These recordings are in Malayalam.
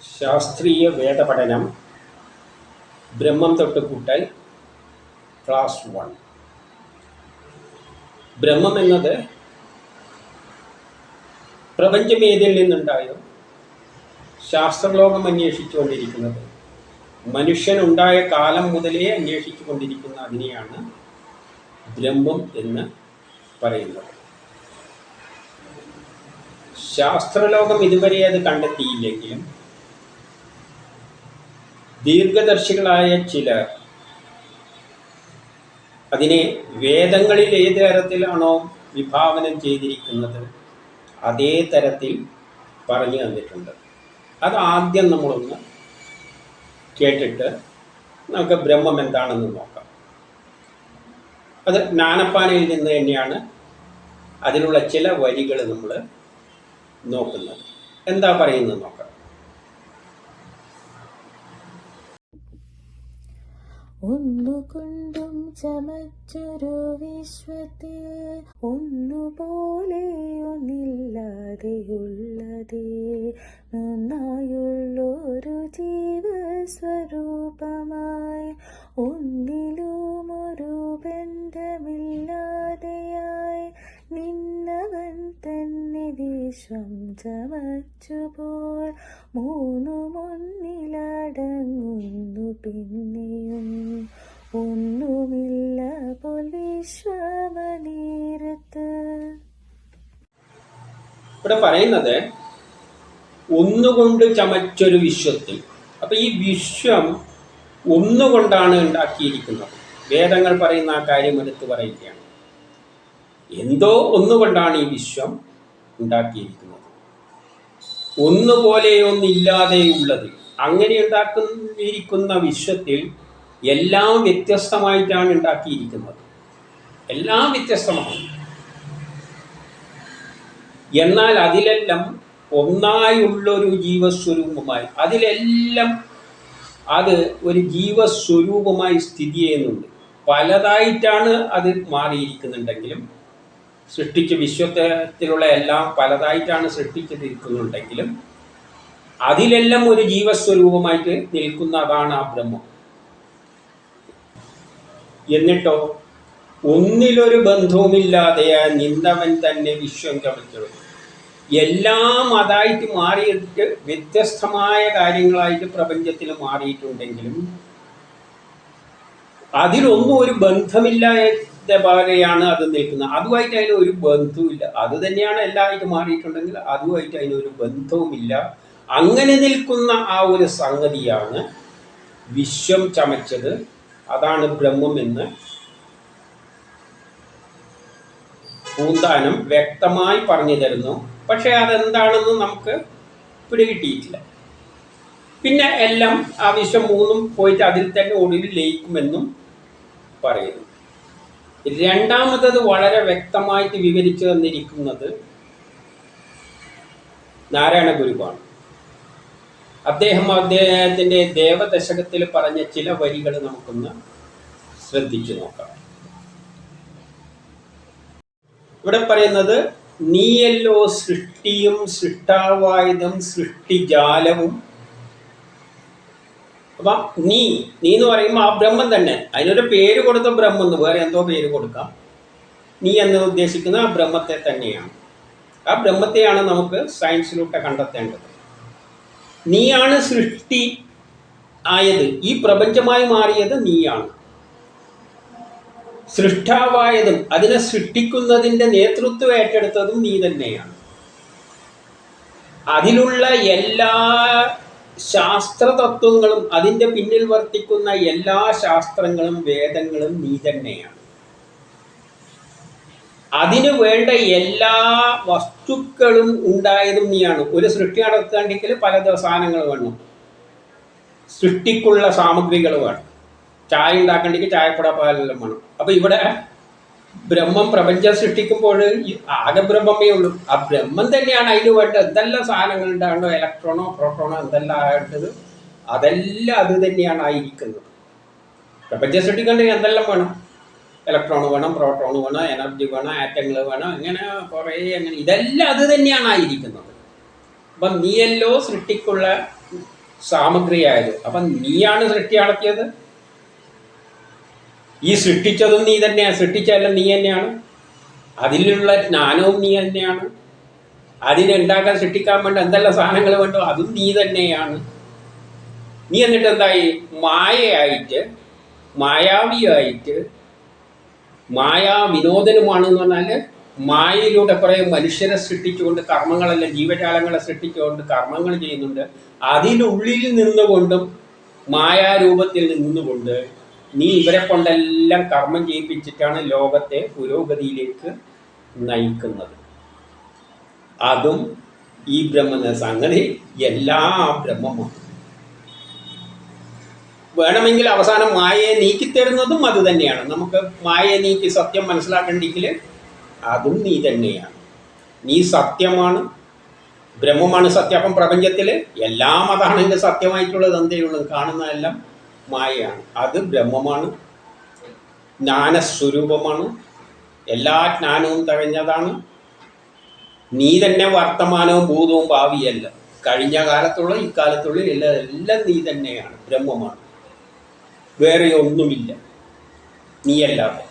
ശാസ്ത്രീയ വേദപഠനം ബ്രഹ്മം തൊട്ട് കൂട്ടൽ ക്ലാസ് 1. ബ്രഹ്മം എന്നത് പ്രപഞ്ചം ഏതിൽ നിന്നുണ്ടായോ? ശാസ്ത്രലോകം അന്വേഷിച്ചുകൊണ്ടിരിക്കുന്നത്, മനുഷ്യനുണ്ടായ കാലം മുതലേ അന്വേഷിച്ചു കൊണ്ടിരിക്കുന്ന അതിനെയാണ് ബ്രഹ്മം എന്ന് പറയുന്നത്. ശാസ്ത്രലോകം ഇതുവരെ അത് കണ്ടെത്തിയില്ലെങ്കിലും ദീർഘദർശികളായ ചിലർ അതിനെ വേദങ്ങളിൽ ഏത് തരത്തിലാണോ വിഭാവനം ചെയ്തിരിക്കുന്നത് അതേ തരത്തിൽ പറഞ്ഞു തന്നിട്ടുണ്ട്. അത് ആദ്യം നമ്മളൊന്ന് കേട്ടിട്ട് നമുക്ക് ബ്രഹ്മം എന്താണെന്ന് നോക്കാം. അത് ജ്ഞാനപ്പാനയിൽ നിന്ന് തന്നെയാണ് അതിനുള്ള ചില വരികൾ നമ്മൾ നോക്കുന്നത്. എന്താ പറയുന്നത് നോക്കാം. ഒന്നുകൊണ്ടും ചമച്ചൊരു വിശ്വത്തെ ഒന്നുപോലെയൊന്നില്ലാതെയുള്ളതേ നന്നായുള്ളൊരു ജീവസ്വരൂപമായി ഒന്നിലുമൊരു ബന്ധമില്ലാതെയായി നിന്നവൻ തന്നെ വിശ്വം ചമച്ചുപോൽ മൂന്നുമൊന്നിലടങ്ങുന്നു പിന്നെയും ഒന്നുമില്ല പോൽ വിശ്വമനീരത്ത്. ഇവിടെ പറയുന്നത് ഒന്നുകൊണ്ട് ചമച്ചൊരു വിശ്വത്തിൽ. അപ്പൊ ഈ വിശ്വം ഒന്നുകൊണ്ടാണ് ഉണ്ടാക്കിയിരിക്കുന്നത്. വേദങ്ങൾ പറയുന്ന ആ കാര്യം എടുത്തു പറയുകയാണ്. എന്തോ ഒന്നുകൊണ്ടാണ് ഈ വിശ്വം ഉണ്ടാക്കിയിരിക്കുന്നത്. ഒന്നുപോലെയൊന്നില്ലാതെയുള്ളത്. അങ്ങനെ ഉണ്ടാക്കിയിരിക്കുന്ന വിശ്വത്തിൽ എല്ലാം വ്യത്യസ്തമായിട്ടാണ് ഉണ്ടാക്കിയിരിക്കുന്നത്. എല്ലാം വ്യത്യസ്തമാണ്. എന്നാൽ അതിലെല്ലാം ഒന്നായുള്ളൊരു ജീവസ്വരൂപമായി, അതിലെല്ലാം അത് ഒരു ജീവസ്വരൂപമായി സ്ഥിതി ചെയ്യുന്നുണ്ട്. പലതായിട്ടാണ് അത് മാറിയിരിക്കുന്നുണ്ടെങ്കിലും, സൃഷ്ടിച്ച വിശ്വത്തിലുള്ള എല്ലാം പലതായിട്ടാണ് സൃഷ്ടിച്ചിരിക്കുന്നുണ്ടെങ്കിലും അതിലെല്ലാം ഒരു ജീവസ്വരൂപമായിട്ട് നിൽക്കുന്നതാണ് ആ ബ്രഹ്മം. എന്നിട്ടോ ഒന്നിലൊരു ബന്ധവുമില്ലാതെയാ നിന്നവൻ തന്നെ വിശ്വം ചമച്ചത്. എല്ലാം അതായിട്ട് മാറിയിട്ട് വ്യത്യസ്തമായ കാര്യങ്ങളായിട്ട് പ്രപഞ്ചത്തിൽ മാറിയിട്ടുണ്ടെങ്കിലും അതിലൊന്നും ഒരു ബന്ധമില്ലാത്ത പോലെയാണ് അത് നിൽക്കുന്നത്. അതുമായിട്ട് അതിന് ഒരു ബന്ധവുമില്ല. അത് തന്നെയാണ് എല്ലാമായിട്ട് മാറിയിട്ടുണ്ടെങ്കിൽ അതുമായിട്ട് അതിനൊരു ബന്ധവുമില്ല. അങ്ങനെ നിൽക്കുന്ന ആ ഒരു സംഗതിയാണ് വിശ്വം ചമച്ചത്. അതാണ് ബ്രഹ്മം എന്ന് പൂന്താനം വ്യക്തമായി പറഞ്ഞു തരുന്നു. പക്ഷെ അതെന്താണെന്ന് നമുക്ക് പിടികിട്ടിയിട്ടില്ല. പിന്നെ എല്ലാം ആ വിശ്വം മൂന്നും പോയിട്ട് അതിൽ തന്നെ ഒടുവിൽ ലയിക്കുമെന്നും പറയുന്നു. രണ്ടാമത്തത് വളരെ വ്യക്തമായിട്ട് വിവരിച്ചു തന്നിരിക്കുന്നത് നാരായണ ഗുരുവാണ്. അദ്ദേഹത്തിന്റെ ദേവദശകത്തിൽ പറഞ്ഞ ചില വരികൾ നമുക്കൊന്ന് ശ്രദ്ധിച്ചു നോക്കാം. ഇവിടെ പറയുന്നത് നീയല്ലോ സൃഷ്ടിയും സൃഷ്ടാവായതും സൃഷ്ടിജാലവും. അപ്പം നീ എന്ന് പറയുമ്പോൾ ആ ബ്രഹ്മം തന്നെ. അതിനൊരു പേര് കൊടുത്ത ബ്രഹ്മം എന്ന്, വേറെ എന്തോ പേര് കൊടുക്കാം. നീ എന്ന് ഉദ്ദേശിക്കുന്ന ആ ബ്രഹ്മത്തെ തന്നെയാണ്. ആ ബ്രഹ്മത്തെയാണ് നമുക്ക് സയൻസിലൂടെ കണ്ടെത്തേണ്ടത്. നീയാണ് സൃഷ്ടി ആയത്, ഈ പ്രപഞ്ചമായി മാറിയത് നീയാണ്. സൃഷ്ടാവായതും അതിനെ സൃഷ്ടിക്കുന്നതിൻ്റെ നേതൃത്വം ഏറ്റെടുത്തതും നീ തന്നെയാണ്. അതിലുള്ള എല്ലാ ശാസ്ത്രതത്വങ്ങളും അതിൻ്റെ പിന്നിൽ വർത്തിക്കുന്ന എല്ലാ ശാസ്ത്രങ്ങളും വേദങ്ങളും നീ തന്നെയാണ്. അതിനു വേണ്ട എല്ലാ വസ്തുക്കളും ഉണ്ടായതും നീയാണ്. ഒരു സൃഷ്ടി നടത്തേണ്ടെങ്കിൽ പല സാധനങ്ങൾ വേണം. സൃഷ്ടിക്കുള്ള സാമഗ്രികൾ വേണം. ചായ ഉണ്ടാക്കണ്ടെങ്കിൽ ചായപ്പൊട പാലെല്ലാം വേണം. അപ്പൊ ഇവിടെ ബ്രഹ്മം പ്രപഞ്ചം സൃഷ്ടിക്കുമ്പോൾ ആകെ ബ്രഹ്മമേ ഉള്ളൂ. ആ ബ്രഹ്മം തന്നെയാണ് അതിന് വേണ്ട എന്തെല്ലാം സാധനങ്ങൾ ഉണ്ടാകണ്ടോ, ഇലക്ട്രോണോ പ്രോട്ടോണോ എന്തെല്ലാം ആയിട്ടത് അതെല്ലാം അത് തന്നെയാണ് ആയിരിക്കുന്നത്. പ്രപഞ്ചം സൃഷ്ടിക്കണ്ടെങ്കിൽ എന്തെല്ലാം വേണം? ഇലക്ട്രോൺ വേണം, പ്രോട്ടോൺ വേണം, എനർജി വേണം, ആറ്റങ്ങൾ വേണം, അങ്ങനെ കുറേ അങ്ങനെ ഇതെല്ലാം അത് തന്നെയാണ് ആയിരിക്കുന്നത്. അപ്പം നീയല്ലോ സൃഷ്ടിക്കുള്ള സാമഗ്രിയായത്. അപ്പം നീയാണ് സൃഷ്ടി നടത്തിയത്. ഈ സൃഷ്ടിച്ചതും നീ തന്നെയാണ്, സൃഷ്ടിച്ചതെല്ലാം നീ തന്നെയാണ്. അതിലുള്ള ജ്ഞാനവും നീ തന്നെയാണ്. അതിനുണ്ടാക്കാൻ സൃഷ്ടിക്കാൻ വേണ്ട എന്തെല്ലാം സാധനങ്ങൾ വേണ്ടോ അതും നീ തന്നെയാണ്. നീ എന്നിട്ട് എന്തായി? മായയായിട്ട്, മായാവിയായിട്ട്, മായാ വിനോദനുമാണെന്ന് പറഞ്ഞാൽ മായയിലൂടെ കുറേ മനുഷ്യരെ സൃഷ്ടിച്ചുകൊണ്ട് കർമ്മങ്ങളെല്ലാം ജീവജാലങ്ങളെ സൃഷ്ടിച്ചുകൊണ്ട് കർമ്മങ്ങൾ ചെയ്യുന്നുണ്ട്. അതിനുള്ളിൽ നിന്നുകൊണ്ടും മായാരൂപത്തിൽ നിന്നുകൊണ്ട് നീ ഇവരെ കൊണ്ടെല്ലാം കർമ്മം ചെയ്യിപ്പിച്ചിട്ടാണ് ലോകത്തെ പുരോഗതിയിലേക്ക് നയിക്കുന്നത്. അതും ഈ ബ്രഹ്മ സംഗതി എല്ലാ ബ്രഹ്മമാണ്. വേണമെങ്കിൽ അവസാനം മായയെ നീക്കിത്തരുന്നതും അത് തന്നെയാണ്. നമുക്ക് മായയെ നീക്കി സത്യം മനസ്സിലാക്കണ്ടെങ്കിൽ അതും നീ തന്നെയാണ്. നീ സത്യമാണ്, ബ്രഹ്മമാണ് സത്യം. അപ്പം പ്രപഞ്ചത്തിൽ എല്ലാം അതാണെങ്കിൽ സത്യമായിട്ടുള്ളത് എന്തേ ഉള്ളൂ? കാണുന്നതെല്ലാം മായയാണ്. അത് ബ്രഹ്മമാണ്, ജ്ഞാനസ്വരൂപമാണ്, എല്ലാ ജ്ഞാനവും തികഞ്ഞതാണ്. നീ തന്നെ വർത്തമാനവും ഭൂതവും ഭാവിയല്ല. കഴിഞ്ഞ കാലത്തുള്ള ഇക്കാലത്തുള്ള എല്ലാം നീ തന്നെയാണ്, ബ്രഹ്മമാണ്. വേറെ ഒന്നുമില്ല നീയല്ലാതെ.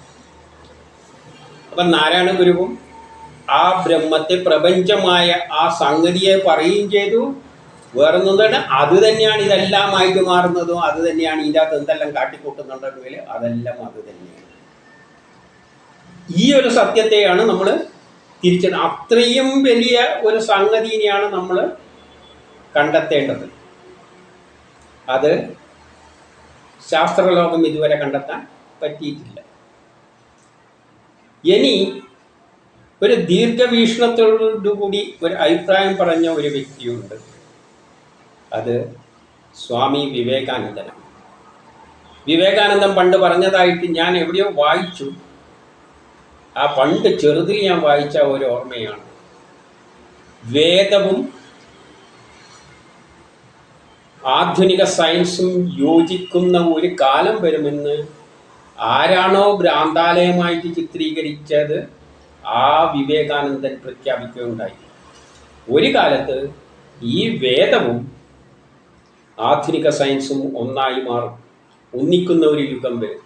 അപ്പം നാരായണ ഗുരുവും ആ ബ്രഹ്മത്തെ പ്രപഞ്ചമായ ആ സംഗതിയെ പറയുകയും ചെയ്തു. വേറൊന്നും അത് തന്നെയാണ് ഇതെല്ലാമായിട്ട് മാറുന്നതും, അത് തന്നെയാണ് ഇതിൻ്റെ അകത്ത് എന്തെല്ലാം കാട്ടിക്കൂട്ടുന്നുണ്ടെങ്കിൽ അതെല്ലാം അത് തന്നെയാണ്. ഈ ഒരു സത്യത്തെയാണ് നമ്മൾ തിരിച്ചത്. അത്രയും വലിയ ഒരു സംഗതിനെയാണ് നമ്മൾ കണ്ടെത്തേണ്ടത്. അത് ശാസ്ത്രലോകം ഇതുവരെ കണ്ടെത്താൻ പറ്റിയിട്ടില്ല. ഇനി ഒരു ദീർഘവീക്ഷണത്തോടുകൂടി ഒരു അഭിപ്രായം പറഞ്ഞ ഒരു വ്യക്തിയുണ്ട്. അത് സ്വാമി വിവേകാനന്ദനാണ്. വിവേകാനന്ദൻ പണ്ട് പറഞ്ഞതായിട്ട് ഞാൻ എവിടെയോ വായിച്ചു. ആ പണ്ട് ചെറുതിൽ ഞാൻ വായിച്ച ഒരു ഓർമ്മയാണ്. വേദവും ആധുനിക സയൻസും യോജിക്കുന്ന ഒരു കാലം വരുമെന്ന് ആരാണോ ഭ്രാന്താലയമായിട്ട് ചിത്രീകരിച്ചത് ആ വിവേകാനന്ദൻ പ്രഖ്യാപിക്കുകയുണ്ടായി. ഒരു കാലത്ത് ഈ വേദവും ആധുനിക സയൻസും ഒന്നായി മാറും, ഒന്നിക്കുന്ന ഒരു യുഗം വരും.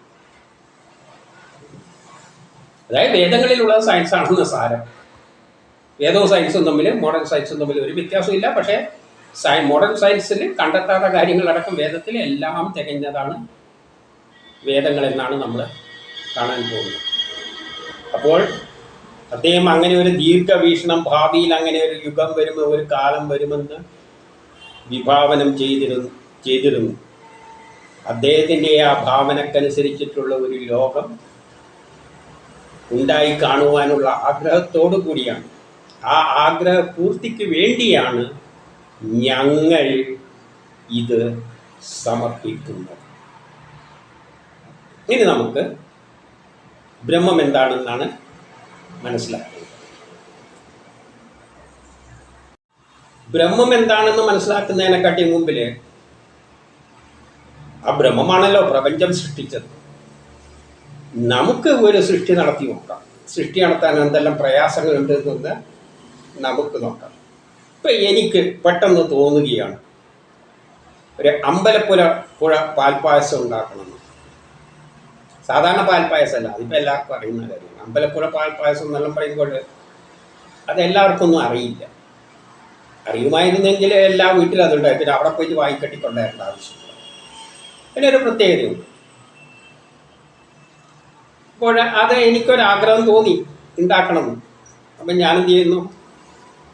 അതായത് വേദങ്ങളിലുള്ള സയൻസാണെന്ന് സാരം. വേദവും സയൻസും തമ്മിൽ, മോഡേൺ സയൻസും തമ്മിൽ ഒരു വ്യത്യാസമില്ല. പക്ഷേ മോഡേൺ സയൻസിൽ കണ്ടെത്താത്ത കാര്യങ്ങളടക്കം വേദത്തിൽ എല്ലാം തികഞ്ഞതാണ് വേദങ്ങളെന്നാണ് നമ്മൾ കാണാൻ പോകുന്നത്. അപ്പോൾ അദ്ദേഹം അങ്ങനെ ഒരു ദീർഘവീക്ഷണം, ഭാവിയിൽ അങ്ങനെ ഒരു യുഗം വരുമ്പോൾ, ഒരു കാലം വരുമെന്ന് വിഭാവനം ചെയ്തിരുന്നു. അദ്ദേഹത്തിൻ്റെ ആ ഭാവനക്കനുസരിച്ചിട്ടുള്ള ഒരു ലോകം ഉണ്ടായി കാണുവാനുള്ള ആഗ്രഹത്തോടു കൂടിയാണ്, ആ ആഗ്രഹ പൂർത്തിക്ക് വേണ്ടിയാണ് ഞങ്ങൾ ഇത് സമർപ്പിക്കുന്നത്. ഇനി നമുക്ക് ബ്രഹ്മം എന്താണെന്നാണ് മനസ്സിലാക്കുന്നത്. ബ്രഹ്മം എന്താണെന്ന് മനസ്സിലാക്കുന്നതിനെക്കാട്ടി മുമ്പിൽ ആ ബ്രഹ്മമാണല്ലോ പ്രപഞ്ചം സൃഷ്ടിച്ചത്. നമുക്ക് ഒരു സൃഷ്ടി നടത്തി നോക്കാം. സൃഷ്ടി നടത്താൻ എന്തെല്ലാം പ്രയാസങ്ങളുണ്ട് എന്ന് നമുക്ക് നോക്കാം. ഇപ്പം എനിക്ക് പെട്ടെന്ന് തോന്നുകയാണ് ഒരു പുഴ പാൽപ്പായസം ഉണ്ടാക്കണമെന്ന്. സാധാരണ പാൽപ്പായസമല്ല, അതിപ്പോൾ എല്ലാവർക്കും അറിയുന്ന കാര്യമാണ്. അമ്പലപ്പുഴ പാൽപ്പായസം എന്നെല്ലാം പറയുമ്പോൾ അതെല്ലാവർക്കും ഒന്നും അറിയില്ല. അറിയുമായിരുന്നെങ്കിൽ എല്ലാ വീട്ടിലും അതുണ്ടായി. പിന്നെ അവിടെ പോയിട്ട് വായിക്കെട്ടിക്കൊണ്ടായിരുന്ന ആവശ്യമില്ല. പിന്നെ ഒരു പ്രത്യേകതയുണ്ട്. അപ്പോൾ അത് എനിക്കൊരാഗ്രഹം തോന്നി ഉണ്ടാക്കണമെന്ന്. അപ്പം ഞാനെന്ത് ചെയ്യുന്നു?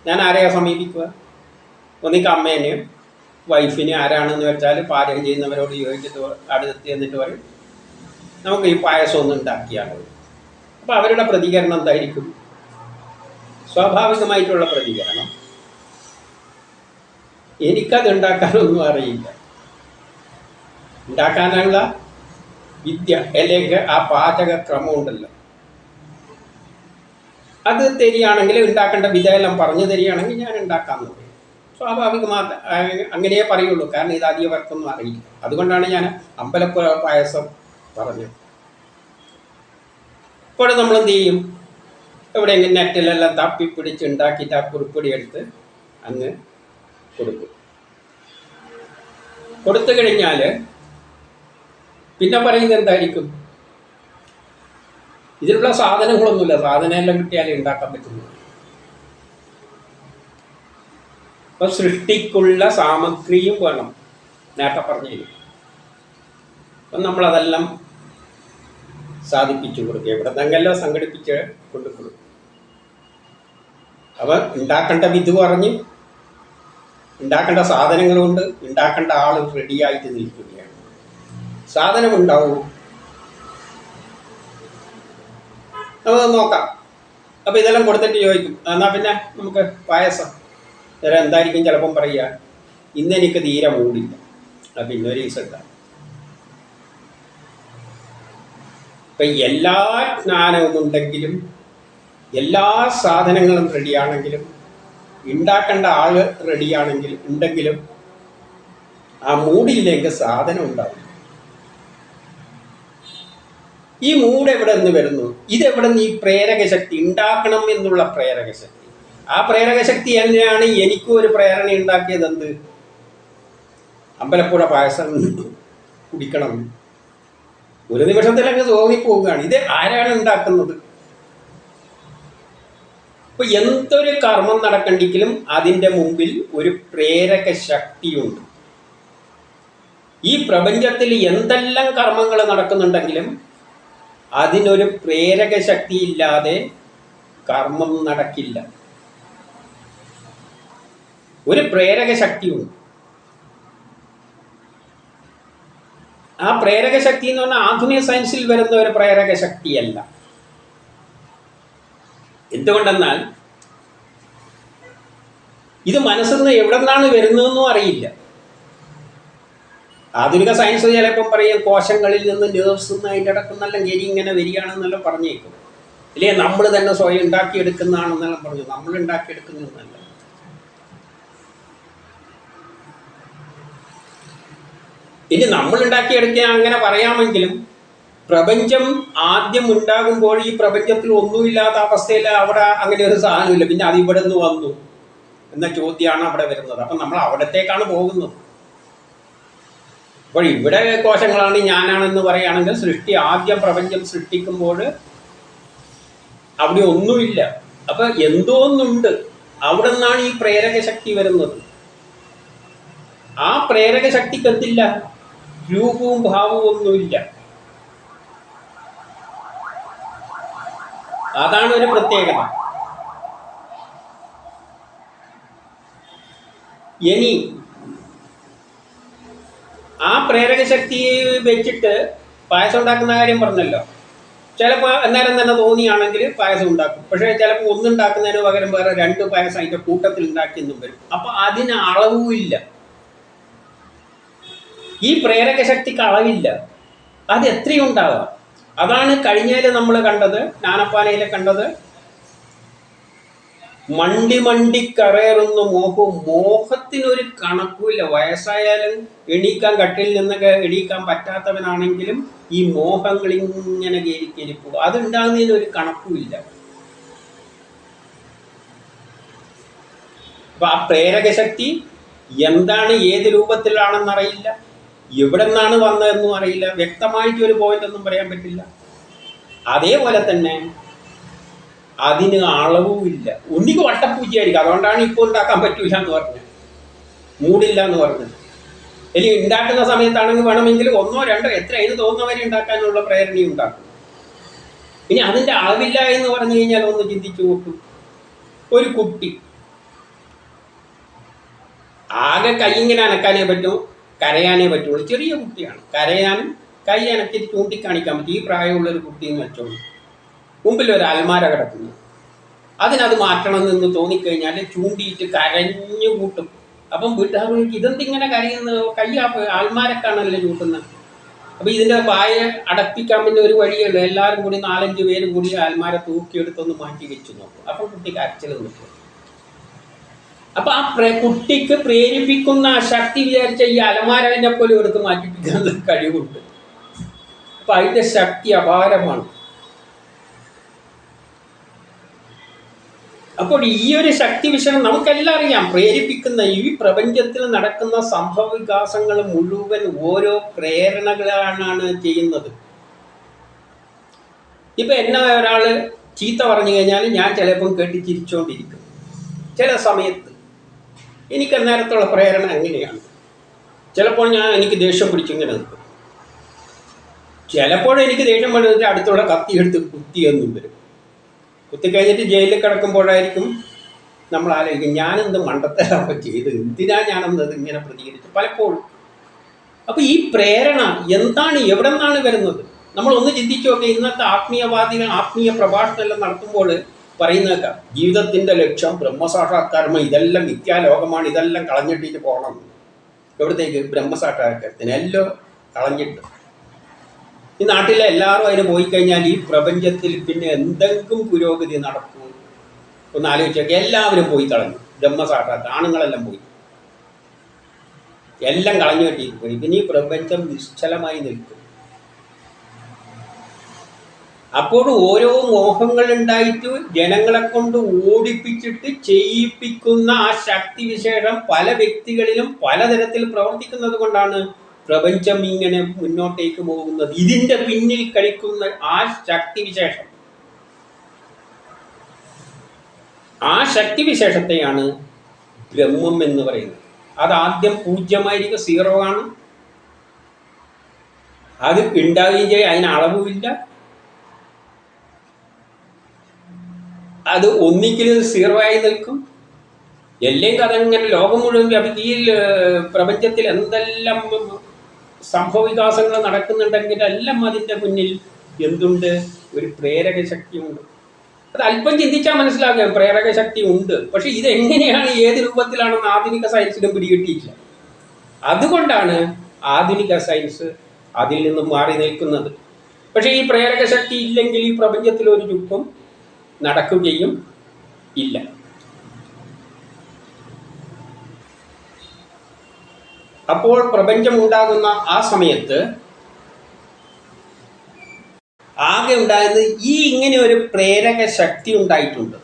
ഞാൻ ആരെയാണ് സമീപിക്കുക? ഒന്നിക്ക് അമ്മേനെയും വൈഫിനെ ആരാണെന്ന് വെച്ചാൽ പാചകം ചെയ്യുന്നവരോട് ചോദിച്ചിട്ട് അടുത്ത് എന്നിട്ട് പറയും നമുക്ക് ഈ പായസം ഒന്ന് ഉണ്ടാക്കിയാലോ. അപ്പോൾ അവരുടെ പ്രതികരണം എന്തായിരിക്കും? സ്വാഭാവികമായിട്ടുള്ള പ്രതികരണം, എനിക്കത് ഉണ്ടാക്കാനൊന്നും അറിയില്ല. ഉണ്ടാക്കാനുള്ള വിദ്യ അല്ലെങ്കിൽ ആ പാചകക്രമം ഉണ്ടല്ലോ, അത് തരികയാണെങ്കിൽ, ഉണ്ടാക്കേണ്ട വിധമെല്ലാം പറഞ്ഞു തരികയാണെങ്കിൽ ഞാൻ ഉണ്ടാക്കാമെന്ന് പറയും. സ്വാഭാവികമായിട്ട് അങ്ങനെയേ പറയുള്ളൂ. കാരണം ഇത് അധികം പേർക്കൊന്നും അറിയില്ല. അതുകൊണ്ടാണ് ഞാൻ അമ്പലപ്പുഴ പായസം പറഞ്ഞത്. ഇപ്പോൾ നമ്മൾ എന്ത് ചെയ്യും? എവിടെയെങ്കിലും നെറ്റിലെല്ലാം തപ്പിപ്പിടിച്ച് ഉണ്ടാക്കിയിട്ട് ആ കുറിപ്പൊടി എടുത്ത് അങ്ങ് കൊടുക്കും. കൊടുത്തു കഴിഞ്ഞാൽ പിന്നെ പറയുന്നത് എന്തായിരിക്കും? ഇതിനുള്ള സാധനങ്ങളൊന്നുമില്ല, സാധനം എല്ലാം കിട്ടിയാലേ ഉണ്ടാക്കാൻ പറ്റുള്ളൂ. അപ്പൊ സൃഷ്ടിക്കുള്ള സാമഗ്രിയും വേണം, നേരത്തെ പറഞ്ഞു. അപ്പം നമ്മളതെല്ലാം സാധിപ്പിച്ചു കൊടുക്കുക, എവിടെ നിന്നെല്ലാം സംഘടിപ്പിച്ച് കൊണ്ടുകൊടുക്കും. അപ്പം ഉണ്ടാക്കേണ്ട വിധി പറഞ്ഞ്, ഉണ്ടാക്കേണ്ട സാധനങ്ങൾ കൊണ്ട് ഉണ്ടാക്കേണ്ട ആൾ റെഡിയായിട്ട് നിൽക്കുകയാണ്. സാധനം ഉണ്ടാവും, നമുക്ക് നോക്കാം. അപ്പം ഇതെല്ലാം കൊടുത്തിട്ട് ചോദിക്കും, എന്നാൽ പിന്നെ നമുക്ക് പായസം വേറെ എന്തായിരിക്കും ചിലപ്പം പറയുക, ഇന്നെനിക്ക് തീരെ മൂടില്ല, അപ്പം ഇന്നൊരു ദിവസം ഉണ്ടാകും. ഇപ്പം എല്ലാ ജ്ഞാനവും ഉണ്ടെങ്കിലും എല്ലാ സാധനങ്ങളും റെഡിയാണെങ്കിലും ഉണ്ടാക്കേണ്ട ആൾ റെഡിയാണെങ്കിൽ ഉണ്ടെങ്കിലും ആ മൂടില്ലെങ്കിൽ സാധനം ഉണ്ടാവില്ല. ഈ മൂഡ് എവിടെ നിന്ന് വരുന്നു? ഇതെവിടെ നിന്ന്? ഈ പ്രേരക ശക്തി, ഉണ്ടാക്കണം എന്നുള്ള പ്രേരക ശക്തി. ആ പ്രേരക ശക്തി തന്നെയാണ് എനിക്കും ഒരു പ്രേരണ ഉണ്ടാക്കിയത്. എന്ത്? അമ്പലപ്പുഴ പായസം കുടിക്കണം. ഒരു നിമിഷത്തിലങ്ങ് തോന്നിപ്പോവുകയാണ്. ഇത് ആരാണ് ഉണ്ടാക്കുന്നത്? അപ്പൊ എന്തൊരു കർമ്മം നടക്കണ്ടെങ്കിലും അതിൻ്റെ മുമ്പിൽ ഒരു പ്രേരക ശക്തിയുണ്ട്. ഈ പ്രപഞ്ചത്തിൽ എന്തെല്ലാം കർമ്മങ്ങൾ നടക്കുന്നുണ്ടെങ്കിലും അതിനൊരു പ്രേരക ശക്തി ഇല്ലാതെ കർമ്മം നടക്കില്ല. ഒരു പ്രേരക ശക്തിയുണ്ട്. ആ പ്രേരക ശക്തി എന്ന് പറഞ്ഞാൽ ആധുനിക സയൻസിൽ വരുന്ന ഒരു പ്രേരക ശക്തിയല്ല. എന്തുകൊണ്ടെന്നാൽ ഇത് മനസ്സിൽ നിന്ന് എവിടെ നിന്നാണ് വരുന്നതെന്നും അറിയില്ല. ആധുനിക സയൻസ് ചിലപ്പം പറയും കോശങ്ങളിൽ നിന്ന് നേഴ്സ് നിന്ന് അതിൻ്റെ ഇടക്കുന്നെല്ലാം ഗരി ഇങ്ങനെ വരികയാണെന്നെല്ലാം പറഞ്ഞേക്കും. ഇല്ലേ നമ്മൾ തന്നെ സ്വയം ഉണ്ടാക്കിയെടുക്കുന്നതാണെന്നെല്ലാം പറഞ്ഞു. നമ്മൾ ഉണ്ടാക്കിയെടുക്കുന്നതെന്നല്ല. ഇനി നമ്മൾ ഉണ്ടാക്കിയെടുക്കുക അങ്ങനെ പറയാമെങ്കിലും പ്രപഞ്ചം ആദ്യം ഉണ്ടാകുമ്പോൾ ഈ പ്രപഞ്ചത്തിൽ ഒന്നുമില്ലാത്ത അവസ്ഥയിൽ അവിടെ അങ്ങനെ ഒരു സാധനമില്ല. പിന്നെ അത് ഇവിടെ നിന്ന് വന്നു എന്ന ചോദ്യമാണ് അവിടെ വരുന്നത്. അപ്പം നമ്മൾ അവിടത്തേക്കാണ് പോകുന്നത്. അപ്പോൾ ഇവിടെ കോശങ്ങളാണ് ഞാനാണെന്ന് പറയുകയാണെങ്കിൽ സൃഷ്ടി ആദ്യം പ്രപഞ്ചം സൃഷ്ടിക്കുമ്പോൾ അവിടെ ഒന്നുമില്ല. അപ്പം എന്തോ ഒന്നുണ്ട്. അവിടെ നിന്നാണ് ഈ പ്രേരക ശക്തി വരുന്നത്. ആ പ്രേരക ശക്തിക്ക് എന്തില്ല? രൂപവും ഭാവവും ഒന്നുമില്ല. അതാണ് ഒരു പ്രത്യേകത. ഇനി ആ പ്രേരക ശക്തിയെ വെച്ചിട്ട് പായസം ഉണ്ടാക്കുന്ന കാര്യം പറഞ്ഞല്ലോ. ചിലപ്പോൾ അന്നേരം തന്നെ തോന്നിയാണെങ്കിൽ പായസം ഉണ്ടാക്കും. പക്ഷേ ചിലപ്പോൾ ഒന്നുണ്ടാക്കുന്നതിന് പകരം വേറെ 2 പായസം അതിൻ്റെ കൂട്ടത്തിൽ ഉണ്ടാക്കിയെന്നും വരും. അപ്പം അതിന് അളവുമില്ല. ഈ പ്രേരക ശക്തിക്ക് അളവില്ല. അത് എത്രയും ഉണ്ടാവാം. അതാണ് കഴിഞ്ഞതിൽ നമ്മൾ കണ്ടത്, ജ്ഞാനപ്പാനയിൽ കണ്ടത്. മണ്ടി മണ്ടി കറേറുന്ന മോഹവും. മോഹത്തിനൊരു കണക്കുമില്ല. വയസ്സായാലും എണീക്കാൻ, കട്ടിൽ നിന്നൊക്കെ എണീക്കാൻ പറ്റാത്തവനാണെങ്കിലും ഈ മോഹങ്ങൾ ഇങ്ങനെ കയറി പോകും. അതുണ്ടാകുന്നതിന് ഒരു കണക്കുമില്ല. അപ്പൊ ആ പ്രേരക ശക്തി എന്താണ്, ഏത് രൂപത്തിലാണെന്നറിയില്ല, എവിടെ നിന്നാണ് വന്നതെന്നും അറിയില്ല. വ്യക്തമായിട്ട് ഒരു പോയിന്റ് ഒന്നും പറയാൻ പറ്റില്ല. അതേപോലെ തന്നെ അതിന് അളവുമില്ല. ഒന്നിക്ക് വട്ടപ്പൂച്ചയായിരിക്കും. അതുകൊണ്ടാണ് ഇപ്പോൾ ഉണ്ടാക്കാൻ പറ്റില്ല എന്ന് പറഞ്ഞത്, മൂടില്ല എന്ന് പറഞ്ഞത്. ഇനി ഉണ്ടാക്കുന്ന സമയത്താണെങ്കിൽ വേണമെങ്കിൽ 1, 2 എത്ര അതിന് തോന്നുന്നവരെ ഉണ്ടാക്കാനുള്ള പ്രേരണയും ഉണ്ടാക്കും. ഇനി അതിൻ്റെ അളവില്ല എന്ന് പറഞ്ഞു കഴിഞ്ഞാൽ ഒന്ന് ചിന്തിച്ചു നോക്കും. ഒരു കുട്ടി ആകെ കൈ ഇങ്ങനെ അനക്കാനേ പറ്റും, കരയാനേ പറ്റുള്ളൂ. ചെറിയ കുട്ടിയാണ്. കരയാനും കൈ അനക്കി ചൂണ്ടിക്കാണിക്കാൻ പറ്റും. ഈ പ്രായമുള്ളൊരു കുട്ടി എന്ന് വെച്ചോളൂ. മുമ്പിൽ ഒരു അൽമാര കിടക്കുന്നു. അതിനത് മാറ്റണം എന്ന് തോന്നിക്കഴിഞ്ഞാൽ ചൂണ്ടിയിട്ട് കരഞ്ഞു കൂട്ടും. അപ്പം വീട്ടുകാർക്ക് ഇതെന്തിങ്ങനെ കരയുന്നത്? കൈ ആൽമാരക്കാണല്ലോ ചൂട്ടുന്നത്. അപ്പം ഇതിൻ്റെ വായ അടപ്പിക്കാൻ പിന്നെ ഒരു വഴിയുള്ളൂ. എല്ലാവരും കൂടി 4-5 പേരും കൂടി ആൽമാര തൂക്കിയെടുത്തൊന്ന് മാറ്റി വെച്ച് നോക്കും. അപ്പം കുട്ടി കരച്ചിൽ നിൽക്കും. അപ്പം ആ കുട്ടിക്ക് പ്രേരിപ്പിക്കുന്ന ആ ശക്തി വിചാരിച്ച ഈ അലമാരനെ പോലും എടുത്ത് മാറ്റിപ്പിക്കാനുള്ള കഴിവുണ്ട്. അപ്പം അതിൻ്റെ ശക്തി അപാരമാണ്. അപ്പോൾ ഈ ഒരു ശക്തി വിഷയം നമുക്കെല്ലാം അറിയാം. പ്രേരിപ്പിക്കുന്ന ഈ പ്രപഞ്ചത്തിൽ നടക്കുന്ന സംഭവ വികാസങ്ങൾ മുഴുവൻ ഓരോ പ്രേരണകളാണ് ചെയ്യുന്നത്. ഇപ്പൊ എന്നെ ഒരാൾ ചീത്ത പറഞ്ഞു കഴിഞ്ഞാൽ ഞാൻ ചിലപ്പം കേട്ടി ചിരിച്ചുകൊണ്ടിരിക്കും. ചില സമയത്ത് എനിക്ക് അന്നേരത്തുള്ള പ്രേരണ എങ്ങനെയാണ്? ചിലപ്പോൾ എനിക്ക് ദേഷ്യം പിടിച്ചിങ്ങനെ നിൽക്കും. ചിലപ്പോൾ എനിക്ക് ദേഷ്യം പിടിച്ചിട്ട് അടുത്തുള്ള കത്തിയെടുത്ത് കുത്തിയെന്നും വരും. കുത്തിക്കഴിഞ്ഞിട്ട് ജയിലിൽ കിടക്കുമ്പോഴായിരിക്കും നമ്മൾ ആലോചിക്കും, ഞാനെന്ത് മണ്ടത്തരമൊക്കെ ചെയ്ത്, എന്തിനാ ഞാനെന്നത് ഇങ്ങനെ പ്രതികരിച്ചു പലപ്പോഴും. അപ്പോൾ ഈ പ്രേരണ എന്താണ്, എവിടെ നിന്നാണ് വരുന്നത്? നമ്മൾ ഒന്ന് ചിന്തിച്ചു നോക്കി. ഇന്നത്തെ ആത്മീയവാദികൾ ആത്മീയ പ്രഭാഷണമെല്ലാം നടത്തുമ്പോൾ പറയുന്നേക്കാം, ജീവിതത്തിൻ്റെ ലക്ഷ്യം ബ്രഹ്മസാക്ഷാത്കാരം, ഇതെല്ലാം മിഥ്യാലോകമാണ്, ഇതെല്ലാം കളഞ്ഞിട്ടിട്ട് പോകണം. എവിടത്തേക്ക്? ബ്രഹ്മസാക്ഷാത്കാരത്തിന്. എല്ലാം കളഞ്ഞിട്ട് ഈ നാട്ടിലെ എല്ലാവരും അതിന് പോയി കഴിഞ്ഞാൽ ഈ പ്രപഞ്ചത്തിൽ പിന്നെ എന്തെങ്കിലും പുരോഗതി നടക്കും? ഒന്ന് ആലോചിച്ചൊക്കെ. എല്ലാവരും പോയി കളഞ്ഞു ബ്രഹ്മസാക്ഷാത്കാരം. ആണുങ്ങളെല്ലാം പോയി, എല്ലാം കളഞ്ഞു കെട്ടിയിരിക്കും. പിന്നെ ഈ പ്രപഞ്ചം നിശ്ചലമായി നിൽക്കും. അപ്പോൾ ഓരോ മോഹങ്ങളുണ്ടായിട്ട് ജനങ്ങളെ കൊണ്ട് ഓടിപ്പിച്ചിട്ട് ചെയ്യിപ്പിക്കുന്ന ആ ശക്തി വിശേഷം പല വ്യക്തികളിലും പലതരത്തിൽ പ്രവർത്തിക്കുന്നത് കൊണ്ടാണ് പ്രപഞ്ചം ഇങ്ങനെ മുന്നോട്ടേക്ക് പോകുന്നത്. ഇതിൻ്റെ പിന്നിൽ കളിക്കുന്ന ആ ശക്തി വിശേഷം, ആ ശക്തി വിശേഷത്തെയാണ് ബ്രഹ്മം എന്ന് പറയുന്നത്. അത് ആദ്യം പൂജ്യമായിരിക്കും, 0 ആണ്. അത് ഉണ്ടാവുകയും ചെയ്യും, അതിന് അളവുമില്ല. അത് ഒന്നിക്കലും 0 ആയി നിൽക്കും. അല്ലെങ്കിൽ അതങ്ങനെ ലോകം മുഴുവൻ വ്യാപിക്കും. ഈ പ്രപഞ്ചത്തിൽ എന്തെല്ലാം സംഭവ വികാസങ്ങൾ നടക്കുന്നുണ്ടെങ്കിൽ എല്ലാം അതിൻ്റെ മുന്നിൽ എന്തുണ്ട്? ഒരു പ്രേരക ശക്തിയുണ്ട്. അത് അല്പം ചിന്തിച്ചാൽ മനസ്സിലാക്കുക, പ്രേരക ശക്തി ഉണ്ട്. പക്ഷെ ഇതെങ്ങനെയാണ്, ഏത് രൂപത്തിലാണെന്ന് ആധുനിക സയൻസിനും പിടികിട്ടിയിട്ടില്ല. അതുകൊണ്ടാണ് ആധുനിക സയൻസ് അതിൽ നിന്നും മാറി നിൽക്കുന്നത്. പക്ഷേ ഈ പ്രേരക ശക്തി ഇല്ലെങ്കിൽ ഈ പ്രപഞ്ചത്തിൽ ഒരു ചുക്കും നടക്കുകയും ഇല്ല. അപ്പോൾ പ്രപഞ്ചം ഉണ്ടാകുന്ന ആ സമയത്ത് ആകെ ഉണ്ടായത് ഈ ഇങ്ങനെ ഒരു പ്രേരക ശക്തി ഉണ്ടായിട്ടുണ്ട്.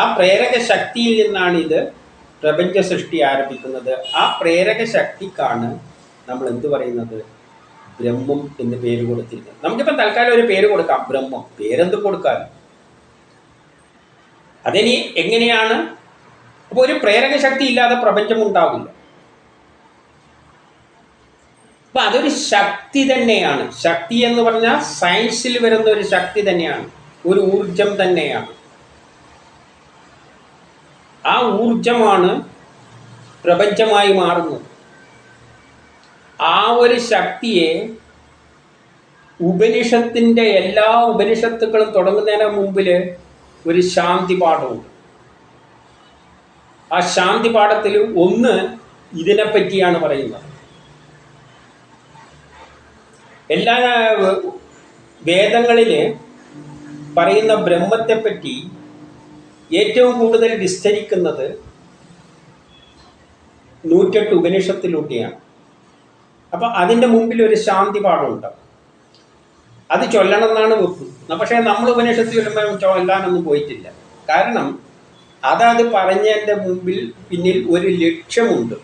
ആ പ്രേരക ശക്തിയിൽ നിന്നാണ് ഇത് പ്രപഞ്ച സൃഷ്ടി ആരംഭിക്കുന്നത്. ആ പ്രേരക ശക്തിക്കാണ് നമ്മൾ എന്ത് പറയുന്നത്? ബ്രഹ്മം എന്ന് പേര് കൊടുത്തിരിക്കുന്നത്. നമുക്കിപ്പം തൽക്കാലം ഒരു പേര് കൊടുക്കാം, ബ്രഹ്മം. പേരെന്ത് കൊടുക്കാൻ? അതിനി എങ്ങനെയാണ്? അപ്പോൾ ഒരു പ്രേരക ശക്തി ഇല്ലാതെ പ്രപഞ്ചം ഉണ്ടാവില്ല. അപ്പം അതൊരു ശക്തി തന്നെയാണ്. ശക്തി എന്ന് പറഞ്ഞാൽ സയൻസിൽ വരുന്ന ഒരു ശക്തി തന്നെയാണ്, ഒരു ഊർജം തന്നെയാണ്. ആ ഊർജമാണ് പ്രപഞ്ചമായി മാറുന്നത്. ആ ഒരു ശക്തിയെ ഉപനിഷത്തിൻ്റെ എല്ലാ ഉപനിഷത്തുക്കളും തുടങ്ങുന്നതിന് മുമ്പിൽ ഒരു ശാന്തി പാഠമുണ്ട്. ആ ശാന്തി പാഠത്തിൽ ഒന്ന് ഇതിനെപ്പറ്റിയാണ് പറയുന്നത്. എല്ലാ വേദങ്ങളിൽ പറയുന്ന ബ്രഹ്മത്തെപ്പറ്റി ഏറ്റവും കൂടുതൽ വിസ്തരിക്കുന്നത് 108 ഉപനിഷത്തിലൂടെയാണ്. അപ്പം അതിൻ്റെ മുമ്പിൽ ഒരു ശാന്തി പാഠമുണ്ട്. അത് ചൊല്ലണം എന്നാണ് വെപ്പ്. പക്ഷേ നമ്മൾ ഉപനിഷത്തിൽ വരുമ്പോൾ ചൊല്ലാനൊന്നും പോയിട്ടില്ല. കാരണം അതത് പറഞ്ഞതിൻ്റെ മുമ്പിൽ പിന്നിൽ ഒരു ലക്ഷ്യമുണ്ട്.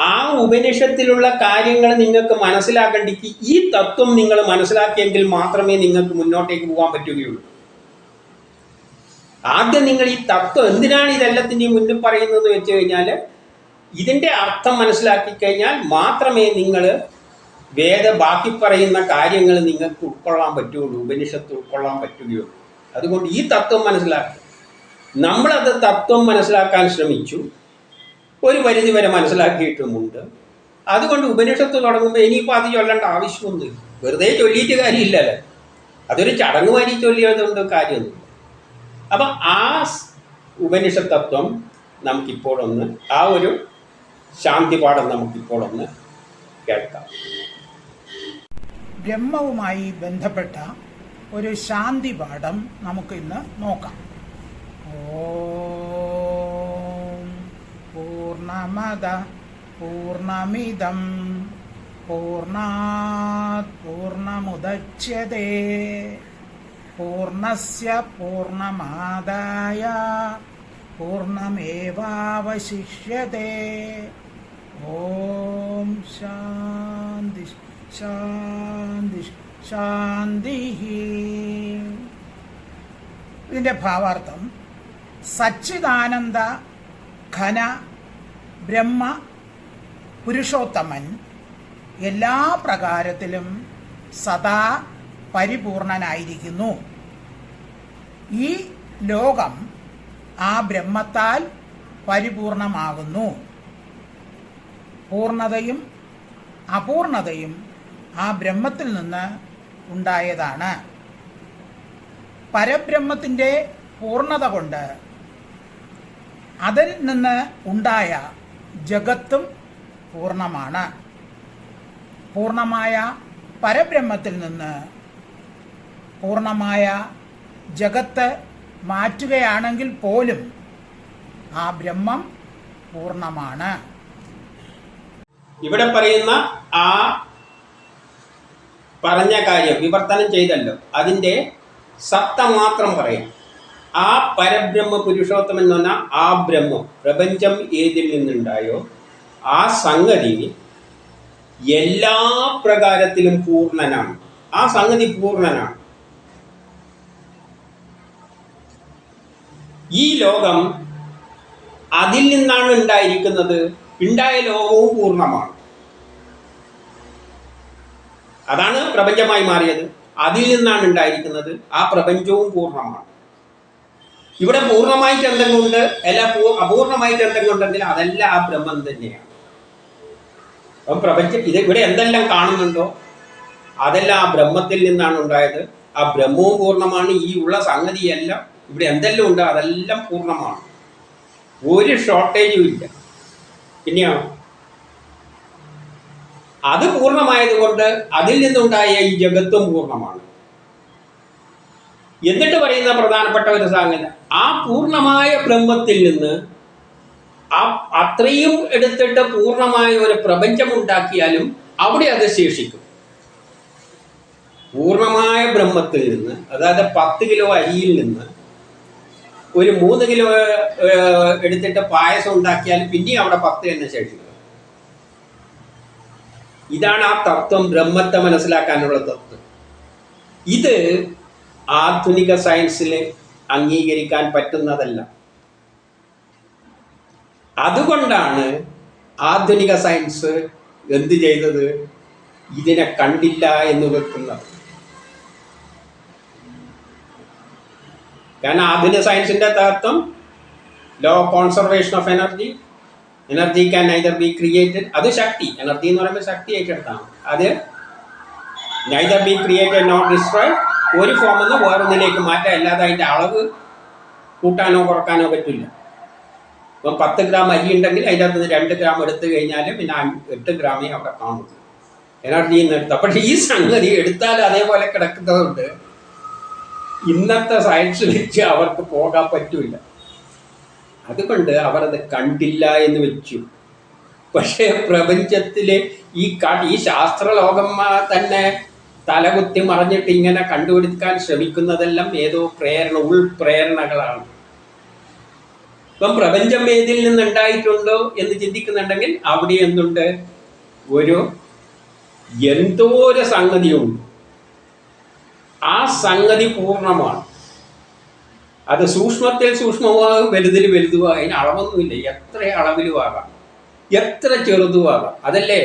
ആ ഉപനിഷത്തിലുള്ള കാര്യങ്ങൾ നിങ്ങൾക്ക് മനസ്സിലാക്കേണ്ടിക്ക് ഈ തത്വം നിങ്ങൾ മനസ്സിലാക്കിയെങ്കിൽ മാത്രമേ നിങ്ങൾക്ക് മുന്നോട്ടേക്ക് പോകാൻ പറ്റുകയുള്ളൂ. ആദ്യം നിങ്ങൾ ഈ തത്വം എന്തിനാണ് ഇതെല്ലാത്തിൻ്റെയും മുന്നിൽ പറയുന്നത് വെച്ച് കഴിഞ്ഞാൽ ഇതിൻ്റെ അർത്ഥം മനസ്സിലാക്കി കഴിഞ്ഞാൽ മാത്രമേ നിങ്ങൾ ബാക്കി പറയുന്ന കാര്യങ്ങൾ നിങ്ങൾക്ക് ഉൾക്കൊള്ളാൻ പറ്റുകയുള്ളൂ, ഉപനിഷത്ത് ഉൾക്കൊള്ളാൻ പറ്റുകയുള്ളൂ. അതുകൊണ്ട് ഈ തത്വം മനസ്സിലാക്കി നമ്മളത് തത്വം മനസ്സിലാക്കാൻ ശ്രമിച്ചു, ഒരു പരിധി വരെ മനസ്സിലാക്കിയിട്ടുമുണ്ട്. അതുകൊണ്ട് ഉപനിഷത്ത് തുടങ്ങുമ്പോൾ ഇനിയിപ്പോൾ അത് ചൊല്ലേണ്ട ആവശ്യമൊന്നുമില്ല. വെറുതെ ചൊല്ലിയിട്ട് കാര്യമില്ലല്ലോ, അതൊരു ചടങ്ങ് മാറ്റി ചൊല്ലിയതുകൊണ്ട് കാര്യമൊന്നുമില്ല. അപ്പം ആ ഉപനിഷത്ത് തത്വം നമുക്കിപ്പോഴൊന്ന്, ആ ഒരു ശാന്തി പാഠം നമുക്കിപ്പോഴൊന്ന് കേൾക്കാം. ബ്രഹ്മവുമായി ബന്ധപ്പെട്ട ഒരു ശാന്തി പാഠം നമുക്ക് ഇന്ന് നോക്കാം. ഓം പൂർണ്ണമദ പൂർണ്ണമിദം പൂർണ്ണാത് പൂർണ്ണമുദച്യത്തെ പൂർണ്ണസ്യ പൂർണ്ണമാദായ പൂർണ്ണമേവാവശിഷ്യത്തെ. ഓം ശാന്തി ശാന്തി ശാന്തി. ഇതിൻ്റെ ഭാവാർത്ഥം സച്ചിദാനന്ദ ഘന ബ്രഹ്മ പുരുഷോത്തമൻ എല്ലാ പ്രകാരത്തിലും സദാ പരിപൂർണനായിരിക്കുന്നു. ഈ ലോകം ആ ബ്രഹ്മത്താൽ പരിപൂർണമാകുന്നു. പൂർണ്ണതയും അപൂർണതയും ആ ബ്രഹ്മത്തിൽ നിന്ന് ഉണ്ടായതാണ്. പരബ്രഹ്മത്തിൻ്റെ പൂർണ്ണത കൊണ്ട് അതിൽ നിന്ന് ഉണ്ടായ ജഗത്തും പൂർണ്ണമാണ്. പൂർണ്ണമായ പരബ്രഹ്മത്തിൽ നിന്ന് പൂർണ്ണമായ ജഗത്ത് മാറ്റുകയാണെങ്കിൽ പോലും ആ ബ്രഹ്മം പൂർണ്ണമാണ്. ഇവിടെ പറയുന്ന ആ പറഞ്ഞ കാര്യം വിവർത്തനം ചെയ്തല്ലോ, അതിൻ്റെ സത്ത മാത്രം പറയാം. ആ പരബ്രഹ്മ പുരുഷോത്തമൻ എന്ന് പറഞ്ഞാൽ ആ ബ്രഹ്മം, പ്രപഞ്ചം ഏതിൽ നിന്നുണ്ടായോ ആ സംഗതി എല്ലാ പ്രകാരത്തിലും പൂർണ്ണനാണ്. ആ സംഗതി പൂർണ്ണനാണ്. ഈ ലോകം അതിൽ നിന്നാണ് ഉണ്ടായിരിക്കുന്നത്. ഉണ്ടായ ലോകവും പൂർണ്ണമാണ്. അതാണ് പ്രപഞ്ചമായി മാറിയത്. അതിൽ നിന്നാണ് ഉണ്ടായിരിക്കുന്നത്. ആ പ്രപഞ്ചവും പൂർണ്ണമാണ്. ഇവിടെ പൂർണ്ണമായിട്ട് എന്തെങ്കിലും ഉണ്ട്, അല്ല അപൂർണമായിട്ട് എന്തെങ്കിലും ഉണ്ടെങ്കിൽ അതെല്ലാം ആ ബ്രഹ്മം തന്നെയാണ്. അപ്പം പ്രപഞ്ചം ഇവിടെ എന്തെല്ലാം കാണുന്നുണ്ടോ അതെല്ലാം ആ ബ്രഹ്മത്തിൽ നിന്നാണ് ഉണ്ടായത്. ആ ബ്രഹ്മവും പൂർണ്ണമാണ്. ഈ ഉള്ള സംഗതിയെല്ലാം ഇവിടെ എന്തെല്ലാം ഉണ്ട് അതെല്ലാം പൂർണ്ണമാണ്. ഒരു ഷോർട്ടേജും ഇല്ല. പിന്നെയോ അത് പൂർണ്ണമായതുകൊണ്ട് അതിൽ നിന്നുണ്ടായ ഈ ജഗത്തും പൂർണ്ണമാണ്. എന്നിട്ട് പറയുന്ന പ്രധാനപ്പെട്ട ഒരു സംഗതി, ആ പൂർണ്ണമായ ബ്രഹ്മത്തിൽ നിന്ന് അത്രയും എടുത്തിട്ട് പൂർണ്ണമായ ഒരു പ്രപഞ്ചം ഉണ്ടാക്കിയാലും അവിടെ അത് ശേഷിക്കും. പൂർണ്ണമായ ബ്രഹ്മത്തിൽ നിന്ന്, അതായത് 10 കിലോ അരിയിൽ നിന്ന് ഒരു 3 കിലോ എടുത്തിട്ട് പായസം ഉണ്ടാക്കിയാലും പിന്നെയും അവിടെ 10 തന്നെ ശേഷിക്കും. ഇതാണ് ആ തത്വം, ബ്രഹ്മത്തെ മനസ്സിലാക്കാനുള്ള തത്വം. ഇത് ആധുനിക സയൻസിൽ അംഗീകരിക്കാൻ പറ്റുന്നതല്ല. അതുകൊണ്ടാണ് ആധുനിക സയൻസ് എന്ത് ചെയ്തത്, ഇതിനെ കണ്ടില്ല എന്ന് വെക്കുന്നത്. കാരണം ആധുനിക സയൻസിന്റെ തത്വം law conservation of energy, energy can neither be created, അത് ശക്തി, എനർജി എന്ന് പറയുമ്പോൾ ശക്തി ഏറ്റെടുത്താണ്. അത് neither be created not destroy, ഒരു ഫോമിൽ നിന്ന് വേറൊന്നിലേക്ക് മാറ്റാൻ, അല്ലാതെ അതിൻ്റെ അളവ് കൂട്ടാനോ കുറക്കാനോ പറ്റില്ല. ഇപ്പം 10 ഗ്രാം അരി ഉണ്ടെങ്കിൽ അതിൻ്റെ അകത്ത് 2 ഗ്രാം എടുത്തു കഴിഞ്ഞാൽ പിന്നെ 8 ഗ്രാമേ അവിടെ കാണും എനർജിയിൽ നിന്ന് എടുത്ത്. പക്ഷേ ഈ സംഗതി എടുത്താൽ അതേപോലെ കിടക്കുന്നതുകൊണ്ട് ഇന്നത്തെ സയൻസ് വെച്ച് അവർക്ക് പോകാൻ പറ്റില്ല. അതുകൊണ്ട് അവരത് കണ്ടില്ല എന്ന് വെച്ചു. പക്ഷേ പ്രപഞ്ചത്തിലെ ഈ ശാസ്ത്രലോകം തന്നെ തലകുത്തി മറിഞ്ഞിട്ട് ഇങ്ങനെ കണ്ടുപിടിക്കാൻ ശ്രമിക്കുന്നതെല്ലാം ഏതോ ഉൾപ്രേരണകളാണ്. ഇപ്പം പ്രപഞ്ചം ഏതിൽ നിന്നുണ്ടായിട്ടുണ്ടോ എന്ന് ചിന്തിക്കുന്നുണ്ടെങ്കിൽ അവിടെ എന്തുണ്ട്, എന്തോ ഒരു സംഗതിയുണ്ട്. ആ സംഗതി പൂർണ്ണമാണ്. അത് സൂക്ഷ്മത്തിൽ സൂക്ഷ്മമാകും, വലുതിൽ വലുതുമാകും. അതിന് അളവൊന്നുമില്ല. എത്ര അളവിലും ആകാം, എത്ര ചെറുതുമാകാം. അതല്ലേ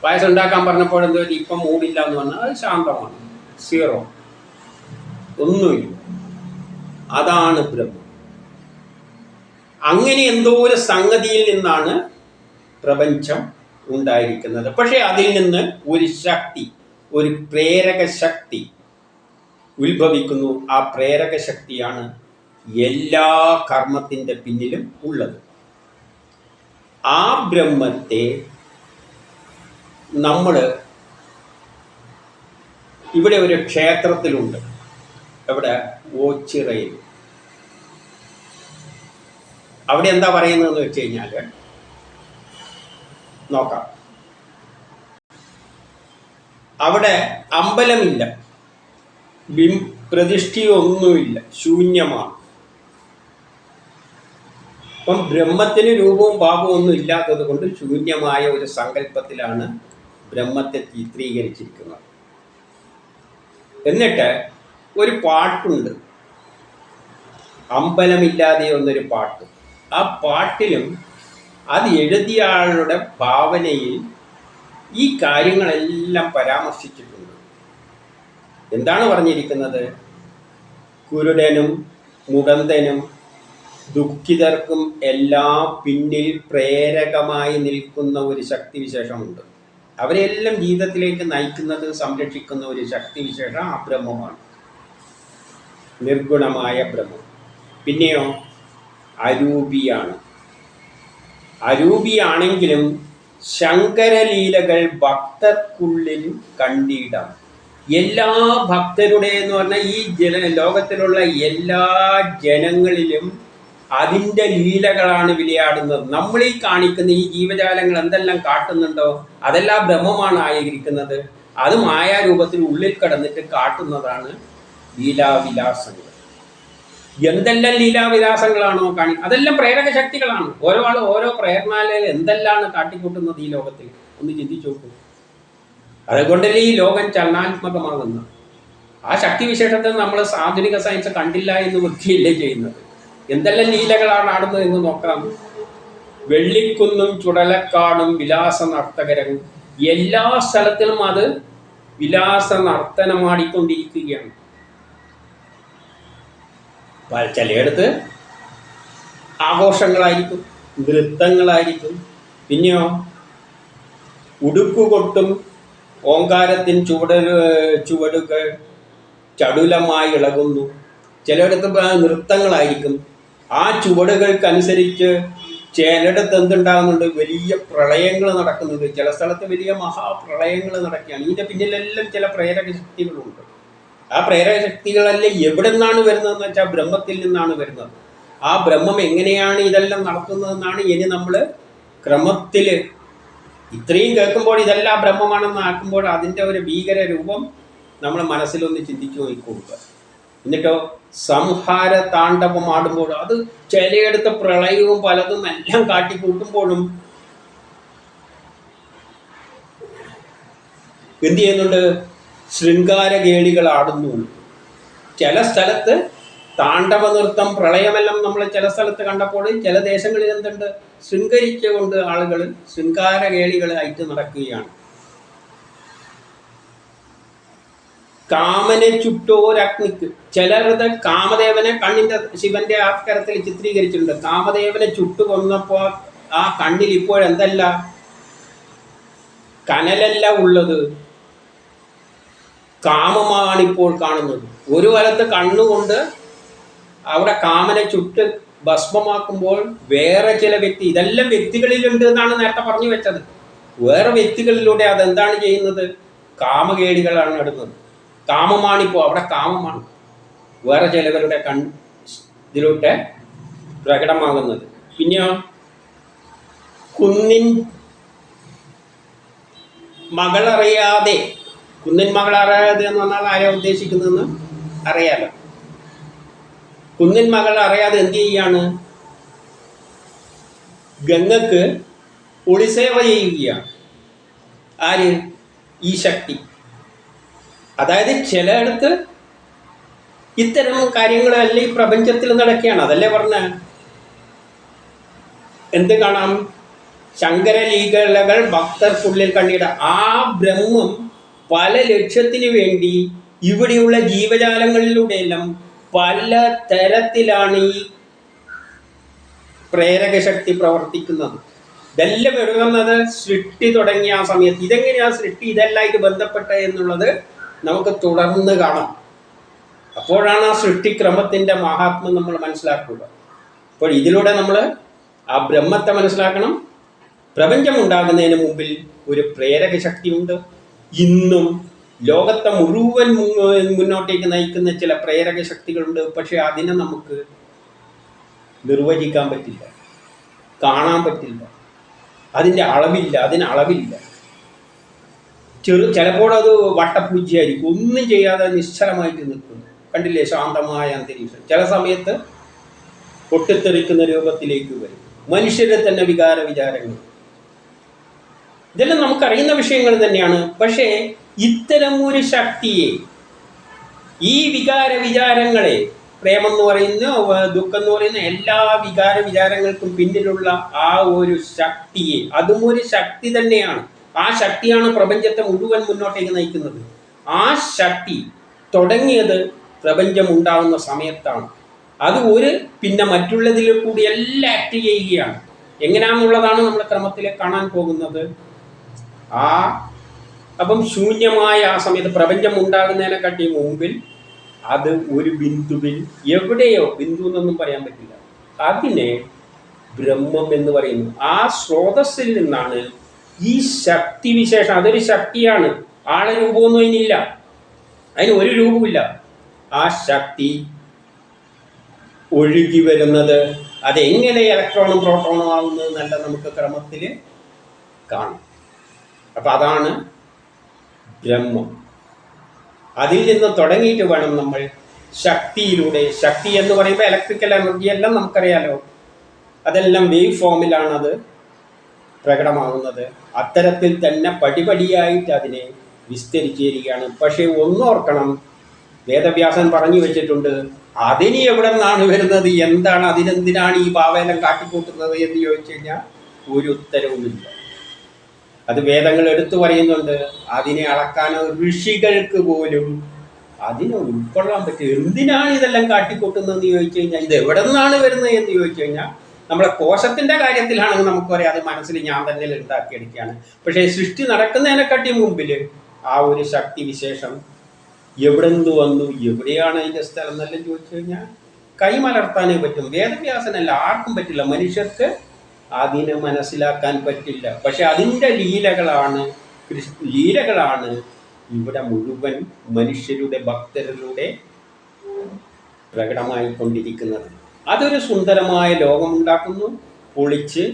പായസം ഉണ്ടാക്കാൻ പറഞ്ഞപ്പോൾ എന്തോ ഇപ്പം മൂടില്ല എന്ന് പറഞ്ഞാൽ അത് ശാന്തമാണ്, 0, ഒന്നുമില്ല. അതാണ് ബ്രഹ്മം. അങ്ങനെ എന്തോ ഒരു സംഗതിയിൽ നിന്നാണ് പ്രപഞ്ചം ഉണ്ടായിരിക്കുന്നത്. പക്ഷെ അതിൽ നിന്ന് ഒരു ശക്തി, ഒരു പ്രേരക ശക്തി ഉത്ഭവിക്കുന്നു. ആ പ്രേരക ശക്തിയാണ് എല്ലാ കർമ്മത്തിൻ്റെ പിന്നിലും ഉള്ളത്. ആ ബ്രഹ്മത്തെ നമ്മൾ ഇവിടെ ഒരു ക്ഷേത്രത്തിലുണ്ട്. എവിടെ? ഓച്ചിറയിൽ. അവിടെ എന്താ പറയുന്നതെന്ന് വെച്ച് കഴിഞ്ഞാൽ നോക്കാം. അവിടെ അമ്പലമില്ല, പ്രതിഷ്ഠയൊന്നുമില്ല, ശൂന്യമാണ്. അപ്പം ബ്രഹ്മത്തിന് രൂപവും ഭാവവും ഒന്നും ഇല്ലാത്തത് കൊണ്ട് ശൂന്യമായ ഒരു സങ്കല്പത്തിലാണ് ബ്രഹ്മത്തെ ചിത്രീകരിച്ചിരിക്കുന്നത്. എന്നിട്ട് ഒരു പാട്ടുണ്ട്, അമ്പലമില്ലാതെ എന്നൊരു പാട്ട്. ആ പാട്ടിലും അത് എഴുതിയ ആളുടെ ഭാവനയിൽ ഈ കാര്യങ്ങളെല്ലാം പരാമർശിച്ചിട്ടുണ്ട്. എന്താണ് പറഞ്ഞിരിക്കുന്നത്? കുരുടനും മുടന്തനും ദുഃഖിതർക്കും എല്ലാം പിന്നിൽ പ്രേരകമായി നിൽക്കുന്ന ഒരു ശക്തിവിശേഷമുണ്ട്. അവരെല്ലാം ജീവിതത്തിലേക്ക് നയിക്കുന്നത്, സംരക്ഷിക്കുന്ന ഒരു ശക്തിവിശേഷം ആ ബ്രഹ്മമാണ്, നിർഗുണമായ ബ്രഹ്മം. പിന്നെയോ അരൂപിയാണ്. അരൂപിയാണെങ്കിലും ശങ്കരലീലകൾ ഭക്തർക്കുള്ളിൽ കണ്ടിടാം. എല്ലാ ഭക്തരുടെ എന്ന് പറഞ്ഞാൽ ഈ ലോകത്തിലുള്ള എല്ലാ ജനങ്ങളിലും അതിൻ്റെ ലീലകളാണ് വിളയാടുന്നത്. നമ്മൾ ഈ കാണിക്കുന്ന ഈ ജീവജാലങ്ങൾ എന്തെല്ലാം കാട്ടുന്നുണ്ടോ അതെല്ലാം ബ്രഹ്മമാണ് ആയിരിക്കുന്നത്. അത് മായാരൂപത്തിൽ ഉള്ളിൽ കടന്നിട്ട് കാട്ടുന്നതാണ് ലീലാവിലാസങ്ങൾ. എന്തെല്ലാം ലീലാവിലാസങ്ങളാണോ അതെല്ലാം പ്രേരക ശക്തികളാണ്. ഓരോ ആൾ ഓരോ പ്രേരണാലയിൽ എന്തെല്ലാണ് കാട്ടിക്കൂട്ടുന്നത് ഈ ലോകത്തിൽ, ഒന്ന് ചിന്തിച്ചു നോക്കൂ. അതുകൊണ്ടല്ലേ ഈ ലോകം ചലനാത്മകമാകുന്നത്. ആ ശക്തിവിശേഷത്തെ നമ്മൾ ആധുനിക സയൻസ് കണ്ടില്ല എന്ന് വൃത്തിയല്ലേ ചെയ്യുന്നത്. എന്തെല്ലാം ലീലകളാണ് ആടുന്നത് എന്ന് നോക്കാം. വെള്ളിക്കുന്നും ചുടലക്കാടും വിലാസ നർത്തകരും, എല്ലാ സ്ഥലത്തിലും അത് വിലാസ നർത്തനമാടിക്കൊണ്ടിരിക്കുകയാണ്. ചിലയിടത്ത് ആഘോഷങ്ങളായിരിക്കും, നൃത്തങ്ങളായിരിക്കും. പിന്നെയോ ഉടുക്കുകൊട്ടും ഓങ്കാരത്തിൻ ചുവടുകൾ ചടുലമായി ഇളകുന്നു. ചിലയിടത്ത് നൃത്തങ്ങളായിരിക്കും. ആ ചുവടുകൾക്കനുസരിച്ച് ചിലയിടത്ത് എന്തുണ്ടാകുന്നുണ്ട്? വലിയ പ്രളയങ്ങൾ നടക്കുന്നുണ്ട്. ചില സ്ഥലത്ത് വലിയ മഹാപ്രളയങ്ങൾ നടക്കുകയാണ്. ഇതിൻ്റെ പിന്നിലെല്ലാം ചില പ്രേരക ശക്തികളുണ്ട്. ആ പ്രേരക ശക്തികളെല്ലാം എവിടെ നിന്നാണ് വരുന്നതെന്ന് വെച്ചാൽ ബ്രഹ്മത്തിൽ നിന്നാണ് വരുന്നത്. ആ ബ്രഹ്മം എങ്ങനെയാണ് ഇതെല്ലാം നടത്തുന്നതെന്നാണ് ഇനി നമ്മൾ ക്രമത്തിൽ ഇത്രയും കേൾക്കുമ്പോൾ ഇതെല്ലാം ബ്രഹ്മമാണെന്ന് ആക്കുമ്പോൾ അതിൻ്റെ ഒരു ഭീകര രൂപം നമ്മൾ മനസ്സിലൊന്ന് ചിന്തിച്ചു നോക്കിക്കൊടുക്കുക. എന്നിട്ടോ സംഹാര താണ്ഡവം ആടുമ്പോൾ അത് ചിലയിടത്ത് പ്രളയവും പലതും എല്ലാം കാട്ടിക്കൂട്ടുമ്പോഴും എന്ത് ചെയ്യുന്നുണ്ട്? ശൃംഗാരകേളികൾ ആടുന്നു. ചില സ്ഥലത്ത് താണ്ഡവ നൃത്തം, പ്രളയമെല്ലാം നമ്മൾ ചില സ്ഥലത്ത് കണ്ടപ്പോൾ ചില ദേശങ്ങളിൽ എന്തുണ്ട്? ശൃംഗരിച്ചുകൊണ്ട് ആളുകൾ ശൃംഗാരകേളികളായിട്ട് നടക്കുകയാണ്. കാമനെ ചുട്ടോരഗ്നിക്ക്, ചിലരുടെ കാമദേവനെ കണ്ണിൻ്റെ ശിവന്റെ ആസ്കരത്തിൽ ചിത്രീകരിച്ചിട്ടുണ്ട്. കാമദേവനെ ചുട്ടുകൊന്നപ്പോൾ ആ കണ്ണിൽ ഇപ്പോഴെന്തല്ല കനലല്ല ഉള്ളത്, കാമമാണിപ്പോൾ കാണുന്നത്. ഒരു കാലത്ത് കണ്ണുകൊണ്ട് അവിടെ കാമനെ ചുട്ട് ഭസ്മമാക്കുമ്പോൾ വേറെ ചില വ്യക്തി, ഇതെല്ലാം വ്യക്തികളിലുണ്ട് എന്നാണ് നേരത്തെ പറഞ്ഞു വെച്ചത്. വേറെ വ്യക്തികളിലൂടെ അതെന്താണ് ചെയ്യുന്നത്? കാമകേളികളാണ് ഇടുന്നത്. കാമമാണിപ്പോൾ അവിടെ കാമമാണ് വേറെ ചിലവരുടെ ഇതിലൂടെ പ്രകടമാകുന്നത്. പിന്നെയോ കുന്നിൻ മകളറിയാതെ, കുന്നിൻ മകളറിയാതെ എന്ന് പറഞ്ഞാൽ ആരെയാ ഉദ്ദേശിക്കുന്നതെന്ന് അറിയാലോ. കുന്നിൻ മകൾ അറിയാതെ എന്ത് ചെയ്യാണ്? ഗംഗക്ക് ഒളിസേവ ചെയ്യുകയാണ്. ആര്? ഈ ശക്തി. അതായത് ചിലയിടത്ത് ഇത്തരം കാര്യങ്ങളെല്ലാം ഈ പ്രപഞ്ചത്തിൽ നടക്കുകയാണ്. അതല്ലേ പറഞ്ഞ എന്ത് കാണാം? ശങ്കരലീലകൾ ഭക്തർക്കുള്ളിൽ കണ്ടിട. ആ ബ്രഹ്മം പല ലക്ഷ്യത്തിന് വേണ്ടി ഇവിടെയുള്ള ജീവജാലങ്ങളിലൂടെയെല്ലാം പല തരത്തിലാണ് ഈ പ്രേരകശക്തി പ്രവർത്തിക്കുന്നത്. ഇതെല്ലാം എടുക്കുന്നത് സൃഷ്ടി തുടങ്ങിയ ആ സമയത്ത്. ഇതെങ്ങനെയാ സൃഷ്ടി ഇതെല്ലാമായിട്ട് ബന്ധപ്പെട്ട എന്നുള്ളത് നമുക്ക് തുടർന്ന് കാണാം. അപ്പോഴാണ് ആ സൃഷ്ടിക്രമത്തിൻ്റെ മഹാത്മ്യം നമ്മൾ മനസ്സിലാക്കുക. അപ്പോൾ ഇതിലൂടെ നമ്മൾ ആ ബ്രഹ്മത്തെ മനസ്സിലാക്കണം. പ്രപഞ്ചം ഉണ്ടാകുന്നതിന് മുമ്പിൽ ഒരു പ്രേരക ശക്തിയുണ്ട്. ഇന്നും ലോകത്തെ മുഴുവൻ മുന്നോട്ടേക്ക് നയിക്കുന്ന ചില പ്രേരക ശക്തികളുണ്ട്. പക്ഷെ അതിനെ നമുക്ക് നിർവചിക്കാൻ പറ്റില്ല, കാണാൻ പറ്റില്ല. അതിൻ്റെ അളവില്ല, അതിന് അളവില്ല. ചിലപ്പോൾ അത് വട്ടപ്പൂജ്യമായിരിക്കും, ഒന്നും ചെയ്യാതെ നിശ്ചലമായിട്ട് നിൽക്കുന്നു. കണ്ടില്ലേ, ശാന്തമായ അന്തരീക്ഷം. ചില സമയത്ത് പൊട്ടിത്തെറിക്കുന്ന രൂപത്തിലേക്ക് വരും. മനുഷ്യരെ തന്നെ വികാരങ്ങൾ, ഇതെല്ലാം നമുക്കറിയുന്ന വിഷയങ്ങൾ തന്നെയാണ്. പക്ഷേ ഇത്തരം ഒരു ശക്തിയെ, ഈ വികാരങ്ങളെ, പ്രേമം എന്ന് പറയുന്ന, ദുഃഖം എന്ന് പറയുന്ന എല്ലാ വികാരങ്ങൾക്കും പിന്നിലുള്ള ആ ഒരു ശക്തിയെ, അതും ഒരു ശക്തി തന്നെയാണ്. ആ ശക്തിയാണ് പ്രപഞ്ചത്തെ മുഴുവൻ മുന്നോട്ടേക്ക് നയിക്കുന്നത്. ആ ശക്തി തുടങ്ങിയത് പ്രപഞ്ചം ഉണ്ടാകുന്ന സമയത്താണ്. അത് പിന്നെ മറ്റുള്ളതിൽ കൂടി എല്ലാം ആക്ട് ചെയ്യുകയാണ്. എങ്ങനെയാണെന്നുള്ളതാണ് നമ്മൾ ക്രമത്തിൽ കാണാൻ പോകുന്നത്. അപ്പം ശൂന്യമായ ആ സമയത്ത്, പ്രപഞ്ചം ഉണ്ടാകുന്നതിനെക്കാട്ടി മുമ്പിൽ, അത് ഒരു ബിന്ദുവിൽ, എവിടെയോ, ബിന്ദു എന്നൊന്നും പറയാൻ പറ്റില്ല, അതിനെ ബ്രഹ്മം എന്ന് പറയുന്നു. ആ സ്രോതസ്സിൽ നിന്നാണ് ഈ ശക്തി വിശേഷം. അതൊരു ശക്തിയാണ്. ആളെ രൂപമൊന്നും അതിനില്ല, അതിന് ഒരു രൂപമില്ല. ആ ശക്തി ഒഴുകി വരുന്നത്, അതെങ്ങനെ ഇലക്ട്രോണും പ്രോട്ടോണും ആവുന്നത് നല്ല നമുക്ക് ക്രമത്തിൽ കാണും. അപ്പം അതാണ് ബ്രഹ്മം. അതിൽ നിന്ന് തുടങ്ങിയിട്ട് വേണം നമ്മൾ ശക്തിയിലൂടെ, ശക്തി എന്ന് പറയുമ്പോൾ ഇലക്ട്രിക്കൽ എനർജി എല്ലാം നമുക്കറിയാലോ, അതെല്ലാം വേവ് ഫോമിലാണ് അത് പ്രകടമാകുന്നത്. അത്തരത്തിൽ തന്നെ പടിപടിയായിട്ട് അതിനെ വിസ്തരിച്ചിരിക്കുകയാണ്. പക്ഷേ ഒന്നോർക്കണം, വേദവ്യാസൻ പറഞ്ഞു വെച്ചിട്ടുണ്ട്, അതിന് എവിടെ നിന്നാണ് വരുന്നത്, എന്താണ്, അതിനെന്തിനാണ് ഈ ഭാവയെല്ലാം കാട്ടിക്കൂട്ടുന്നത് എന്ന് ചോദിച്ചു കഴിഞ്ഞാൽ ഒരു ഉത്തരവുമില്ല. അത് വേദങ്ങൾ എടുത്തു പറയുന്നുണ്ട്. അതിനെ അളക്കാനോ ഋഷികൾക്ക് പോലും അതിനെ ഉൾക്കൊള്ളാൻ പറ്റും. എന്തിനാണ് ഇതെല്ലാം കാട്ടിക്കൂട്ടുന്നതെന്ന് ചോദിച്ചു കഴിഞ്ഞാൽ, ഇത് എവിടെ നിന്നാണ് വരുന്നത് എന്ന് ചോദിച്ചു കഴിഞ്ഞാൽ, നമ്മളെ കോശത്തിൻ്റെ കാര്യത്തിലാണെങ്കിൽ നമുക്ക് പറയാം, അത് മനസ്സിൽ ഞാൻ തന്നെ ഉണ്ടാക്കിയെടുക്കുകയാണ്. പക്ഷേ സൃഷ്ടി നടക്കുന്നതിനെക്കാട്ടി മുമ്പിൽ ആ ഒരു ശക്തി വിശേഷം എവിടെ നിന്ന് വന്നു, എവിടെയാണ് അതിൻ്റെ സ്ഥലം എന്നെല്ലാം ചോദിച്ചു കഴിഞ്ഞാൽ കൈമലർത്താനേ പറ്റും. വേദവ്യാസനല്ല, ആർക്കും പറ്റില്ല, മനുഷ്യർക്ക് അതിനെ മനസ്സിലാക്കാൻ പറ്റില്ല. പക്ഷെ അതിൻ്റെ ലീലകളാണ് ഇവിടെ മുഴുവൻ മനുഷ്യരുടെ ഭക്തരിലൂടെ പ്രകടമായിക്കൊണ്ടിരിക്കുന്നത്. അതൊരു സുന്ദരമായ ലോകമുണ്ടാക്കുന്നു, പൊളിച്ച്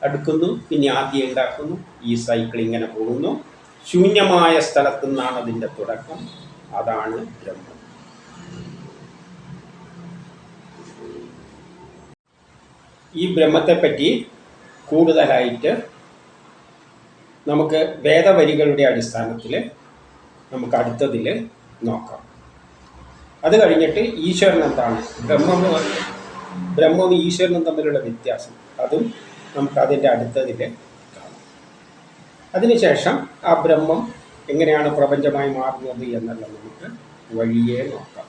അടുക്കുന്നു, പിന്നെ ആദ്യം ഉണ്ടാക്കുന്നു. ഈ സൈക്കിൾ ഇങ്ങനെ പോകുന്നു. ശൂന്യമായ സ്ഥലത്തു നിന്നാണ് അതിൻ്റെ തുടക്കം. അതാണ് ബ്രഹ്മം. ഈ ബ്രഹ്മത്തെപ്പറ്റി കൂടുതലായിട്ട് നമുക്ക് വേദവരികളുടെ അടിസ്ഥാനത്തിൽ നമുക്ക് അടുത്തതിൽ നോക്കാം. അത് കഴിഞ്ഞിട്ട് ഈശ്വരൻ എന്താണ്, ബ്രഹ്മവും ഈശ്വരനും തമ്മിലുള്ള വ്യത്യാസം, അതും നമുക്ക് അതിൻ്റെ അടുത്തതിൽ കാണാം. അതിനുശേഷം ആ ബ്രഹ്മം എങ്ങനെയാണ് പ്രപഞ്ചമായി മാറുന്നത് എന്നെല്ലാം നമുക്ക് വഴിയേ നോക്കാം.